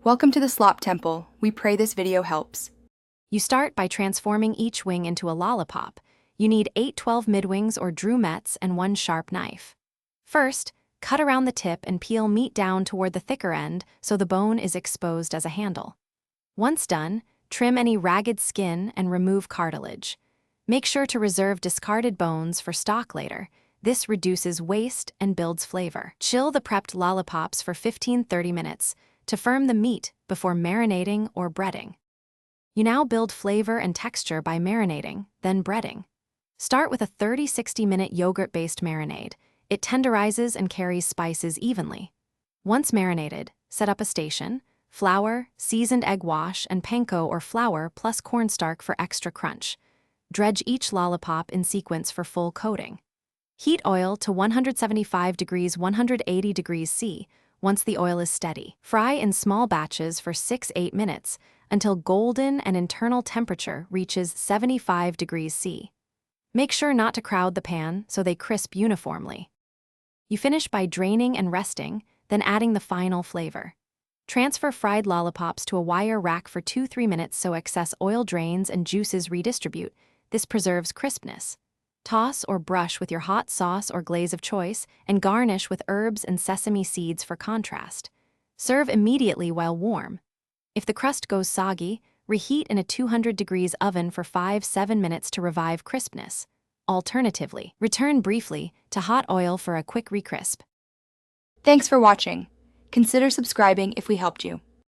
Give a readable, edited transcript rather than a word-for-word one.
Welcome to the Slop Temple. We pray this video helps. You start by transforming each wing into a lollipop. You need 8 12 midwings or drumettes and 1 sharp knife. First, cut around the tip and peel meat down toward the thicker end so the bone is exposed as a handle. Once done, trim any ragged skin and remove cartilage. Make sure to reserve discarded bones for stock later. This reduces waste and builds flavor. Chill the prepped lollipops for 15-30 minutes to firm the meat before marinating or breading. You now build flavor and texture by marinating, then breading. Start with a 30-60 minute yogurt-based marinade. It tenderizes and carries spices evenly. Once marinated, set up a station, flour, seasoned egg wash, and panko or flour plus cornstarch for extra crunch. Dredge each lollipop in sequence for full coating. Heat oil to 175 degrees 180 degrees C once the oil is steady. Fry in small batches for 6-8 minutes until golden and internal temperature reaches 75 degrees C. Make sure not to crowd the pan so they crisp uniformly. You finish by draining and resting, then adding the final flavor. Transfer fried lollipops to a wire rack for 2-3 minutes so excess oil drains and juices redistribute. This preserves crispness. Toss or brush with your hot sauce or glaze of choice and garnish with herbs and sesame seeds for contrast. Serve immediately while warm. If the crust goes soggy, reheat in a 200 degrees oven for 5-7 minutes to revive crispness. Alternatively, return briefly to hot oil for a quick recrisp. Thanks for watching. Consider subscribing if we helped you.